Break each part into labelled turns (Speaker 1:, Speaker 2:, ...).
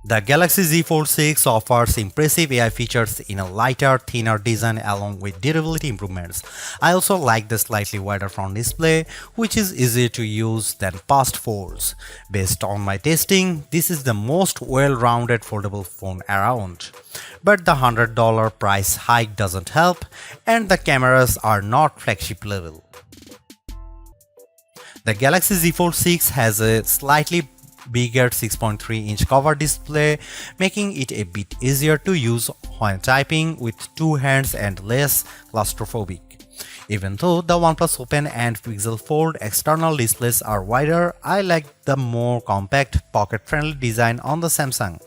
Speaker 1: The Galaxy Z Fold 6 offers impressive AI features in a lighter, thinner design along with durability improvements. I also like the slightly wider front display, which is easier to use than past folds. Based on my testing, this is the most well-rounded foldable phone around. But the $100 price hike doesn't help, and the cameras are not flagship level. The Galaxy Z Fold 6 has a slightly bigger 6.3-inch cover display, making it a bit easier to use when typing with two hands and less claustrophobic. Even though the OnePlus Open and Pixel Fold external displays are wider, I like the more compact, pocket-friendly design on the Samsung.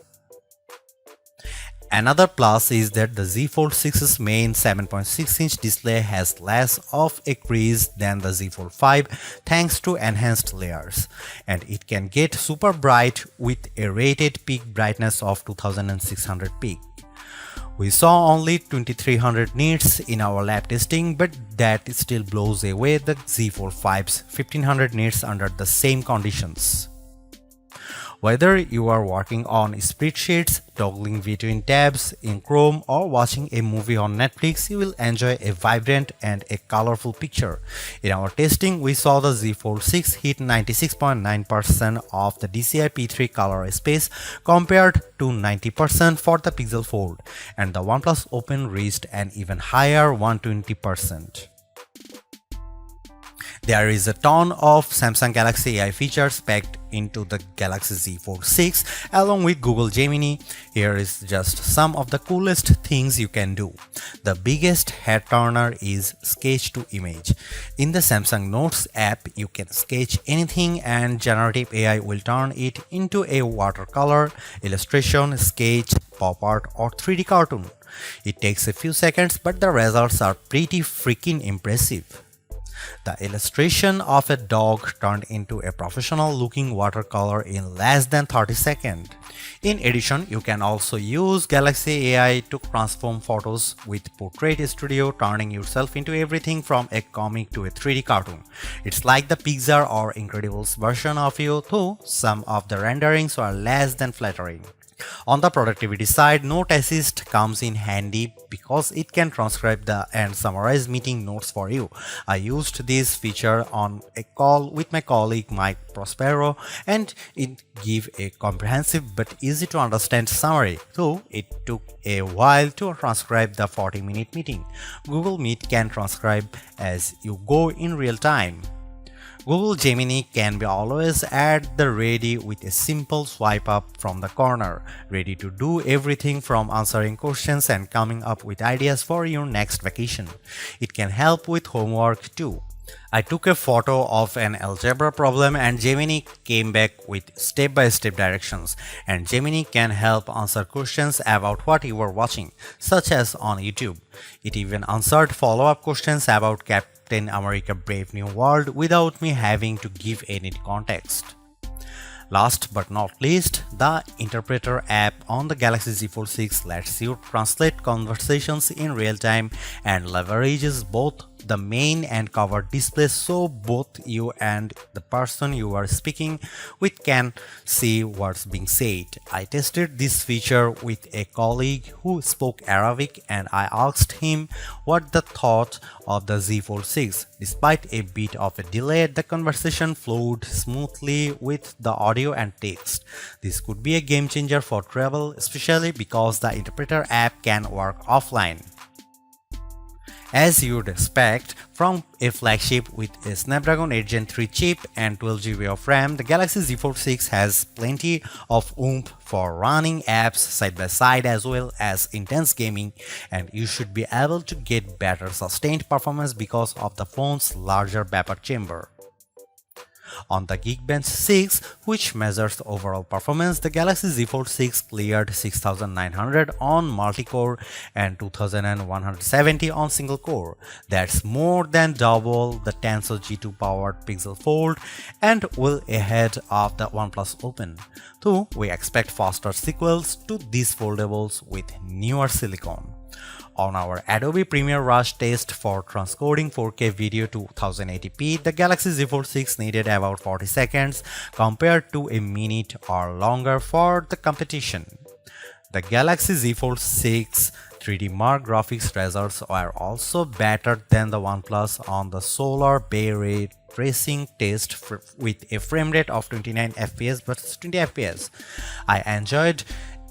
Speaker 1: Another plus is that the Z Fold 6's main 7.6-inch display has less of a crease than the Z Fold 5 thanks to enhanced layers, and it can get super bright with a rated peak brightness of 2600 peak. We saw only 2300 nits in our lab testing, but that still blows away the Z Fold 5's 1500 nits under the same conditions. Whether you are working on spreadsheets, toggling between tabs in Chrome, or watching a movie on Netflix, you will enjoy a vibrant and a colorful picture. In our testing, we saw the Z Fold 6 hit 96.9% of the DCI P3 color space compared to 90% for the Pixel Fold, and the OnePlus Open reached an even higher 120%. There is a ton of Samsung Galaxy AI features packed into the Galaxy Z Fold 6 along with Google Gemini. Here is just some of the coolest things you can do. The biggest head turner is sketch to image. In the Samsung Notes app, you can sketch anything and generative AI will turn it into a watercolor, illustration, sketch, pop art, or 3D cartoon. It takes a few seconds, but the results are pretty freaking impressive. The illustration of a dog turned into a professional-looking watercolor in less than 30 seconds. In addition, you can also use Galaxy AI to transform photos with Portrait Studio, turning yourself into everything from a comic to a 3D cartoon. It's like the Pixar or Incredibles version of you, though some of the renderings are less than flattering. On the productivity side, Note Assist comes in handy because it can transcribe and summarize meeting notes for you. I used this feature on a call with my colleague Mike Prospero, and it gave a comprehensive but easy to understand summary, though it took a while to transcribe the 40-minute meeting. Google Meet can transcribe as you go in real time. Google Gemini can be always at the ready with a simple swipe up from the corner, ready to do everything from answering questions and coming up with ideas for your next vacation. It can help with homework too. I took a photo of an algebra problem and Gemini came back with step-by-step directions, and Gemini can help answer questions about what you were watching, such as on YouTube. It even answered follow-up questions about Captain America Brave New World without me having to give any context. Last but not least, the Interpreter app on the Galaxy Z Fold 6 lets you translate conversations in real time and leverages both the main and cover displays so both you and the person you are speaking with can see what's being said. I tested this feature with a colleague who spoke Arabic and I asked him what the thought of the Z Fold 6. Despite a bit of a delay, the conversation flowed smoothly with the audio and text. This could be a game changer for travel, especially because the Interpreter app can work offline. As you'd expect from a flagship with a Snapdragon 8 Gen 3 chip and 12GB of RAM, the Galaxy Z Fold 6 has plenty of oomph for running apps side by side as well as intense gaming, and you should be able to get better sustained performance because of the phone's larger vapor chamber. On the Geekbench 6, which measures overall performance, the Galaxy Z Fold 6 cleared 6900 on multi-core and 2170 on single-core. That's more than double the Tensor G2 powered Pixel Fold and well ahead of the OnePlus Open. Though we expect faster sequels to these foldables with newer silicon. On our Adobe Premiere Rush test for transcoding 4K video to 1080p, the Galaxy Z Fold 6 needed about 40 seconds compared to a minute or longer for the competition. The Galaxy Z Fold 6 3D Mark graphics results are also better than the OnePlus on the Solar Bay Ray tracing test with a frame rate of 29 fps versus 20 fps. I enjoyed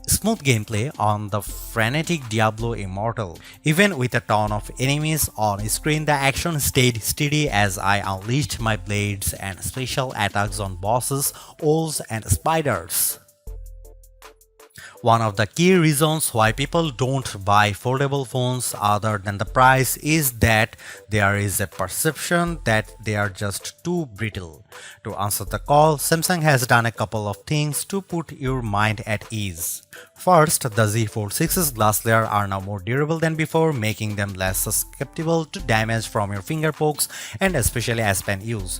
Speaker 1: smooth gameplay on the frenetic Diablo Immortal. Even with a ton of enemies on screen, the action stayed steady as I unleashed my blades and special attacks on bosses, owls and spiders. One of the key reasons why people don't buy foldable phones other than the price is that there is a perception that they are just too brittle. To answer the call, Samsung has done a couple of things to put your mind at ease. First, the Z Fold 6's glass layer are now more durable than before, making them less susceptible to damage from your finger pokes and especially as pen use.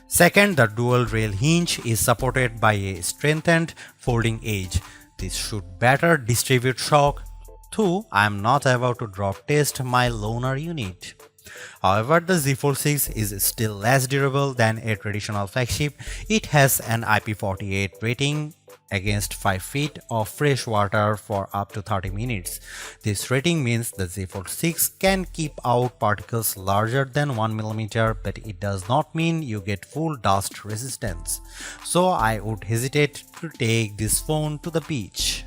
Speaker 1: Second, the dual rail hinge is supported by a strengthened folding edge. This should better distribute shock. 2. I am not about to drop test my loaner unit. However, the Z Fold 6 is still less durable than a traditional flagship. It has an IP48 rating against 5 feet of fresh water for up to 30 minutes. This rating means the Z Fold 6 can keep out particles larger than 1 mm, but it does not mean you get full dust resistance. So I would hesitate to take this phone to the beach.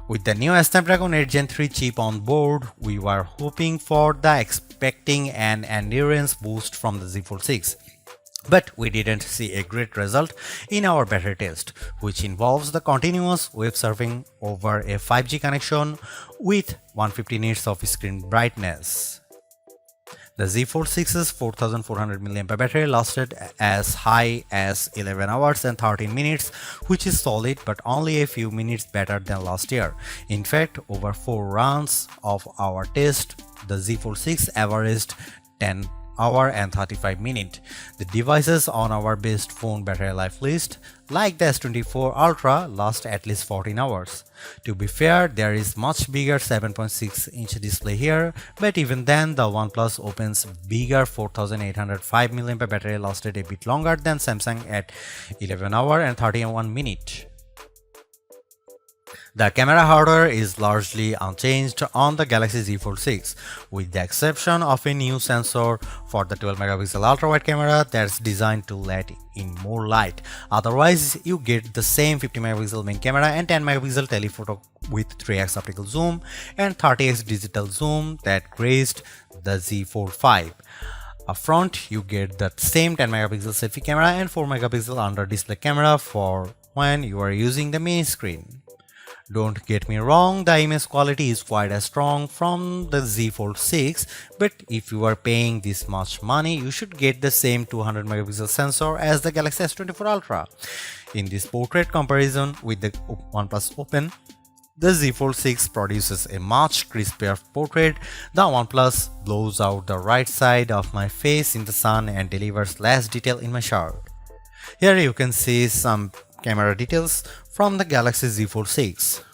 Speaker 1: With the new Snapdragon 8 Gen 3 chip on board, we were hoping for the expecting an endurance boost from the Z Fold 6. But we didn't see a great result in our battery test, which involves the continuous web surfing over a 5G connection with 150 nits of screen brightness. The Z Fold 6's 4400 mAh battery lasted as high as 11 hours and 13 minutes, which is solid but only a few minutes better than last year. In fact, over 4 runs of our test, the Z Fold 6 averaged 10 hour and 35 minutes. The devices on our best phone battery life list, like the S24 Ultra, last at least 14 hours. To be fair, there is much bigger 7.6-inch display here, but even then the OnePlus Open's bigger 4805 mAh battery lasted a bit longer than Samsung at 11 hour and 31 minutes. The camera hardware is largely unchanged on the Galaxy Z Fold 6, with the exception of a new sensor for the 12-megapixel ultra-wide camera that's designed to let in more light. Otherwise, you get the same 50-megapixel main camera and 10-megapixel telephoto with 3x optical zoom and 30x digital zoom that graced the Z Fold 5. Up front, you get the same 10-megapixel selfie camera and 4-megapixel under-display camera for when you are using the main screen. Don't get me wrong, the image quality is quite as strong from the Z Fold 6, but if you are paying this much money, you should get the same 200 megapixel sensor as the Galaxy S24 Ultra. In this portrait comparison with the OnePlus Open, the Z Fold 6 produces a much crispier portrait. The OnePlus blows out the right side of my face in the sun and delivers less detail in my shirt. Here you can see some camera details from the Galaxy Z Fold 6.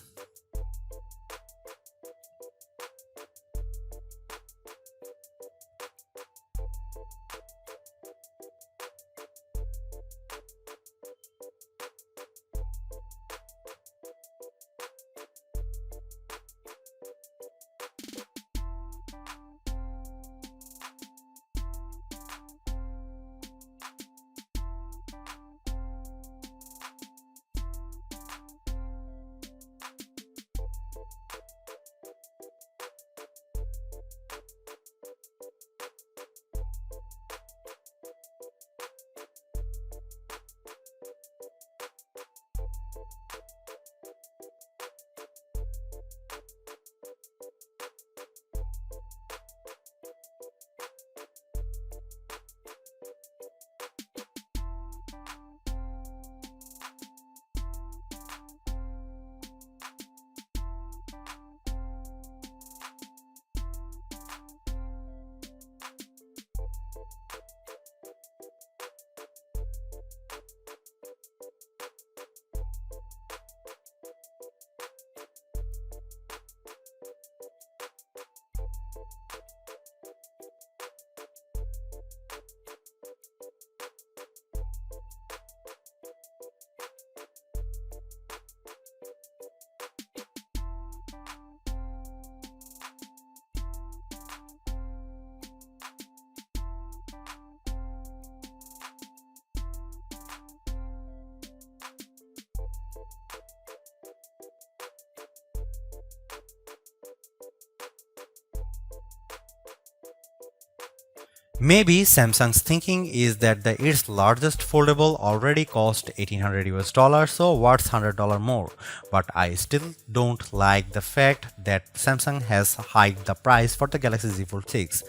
Speaker 1: Maybe Samsung's thinking is that its largest foldable already cost $1800 so what's $100 more? But I still don't like the fact that Samsung has hiked the price for the Galaxy Z Fold 6.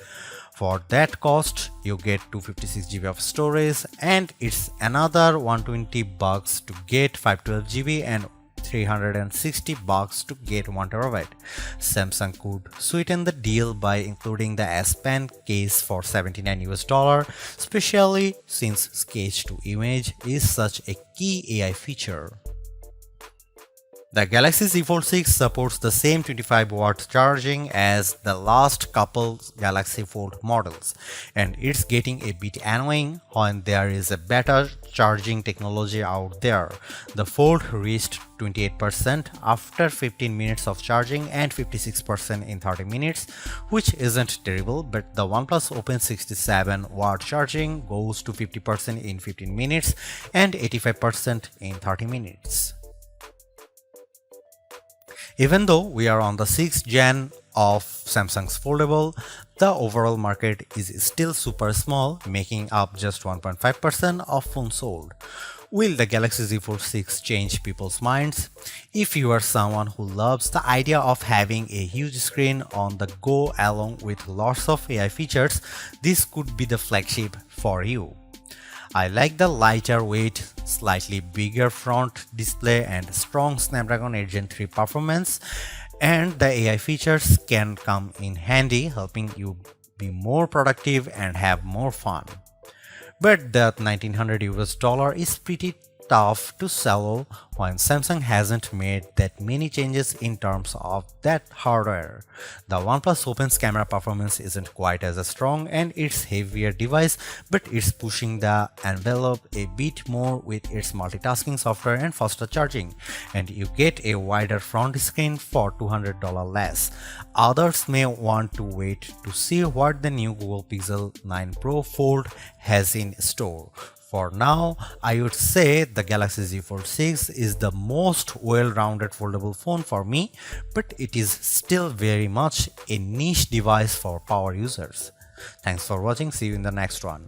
Speaker 1: For that cost, you get 256 GB of storage and it's another $120 to get 512 GB and $360 to get 1 TB. Samsung could sweeten the deal by including the S Pen case for $79, especially since sketch to image is such a key AI feature. The Galaxy Z Fold 6 supports the same 25-watt charging as the last couple Galaxy Fold models, and it's getting a bit annoying when there is a better charging technology out there. The Fold reached 28% after 15 minutes of charging and 56% in 30 minutes, which isn't terrible, but the OnePlus Open 67-watt charging goes to 50% in 15 minutes and 85% in 30 minutes. Even though we are on the 6th gen of Samsung's foldable, the overall market is still super small, making up just 1.5% of phones sold. Will the Galaxy Z Fold 6 change people's minds? If you are someone who loves the idea of having a huge screen on the go along with lots of AI features, this could be the flagship for you. I like the lighter weight, slightly bigger front display and strong Snapdragon 8 Gen 3 performance, and the AI features can come in handy, helping you be more productive and have more fun. But that $1900 is pretty tough to swallow when Samsung hasn't made that many changes in terms of that hardware. The OnePlus Open's camera performance isn't quite as strong and it's heavier device, but it's pushing the envelope a bit more with its multitasking software and faster charging, and you get a wider front screen for $200 less. Others may want to wait to see what the new Google Pixel 9 Pro Fold has in store. For now, I would say the Galaxy Z Fold 6 is the most well-rounded foldable phone for me, but it is still very much a niche device for power users. Thanks for watching, see you in the next one.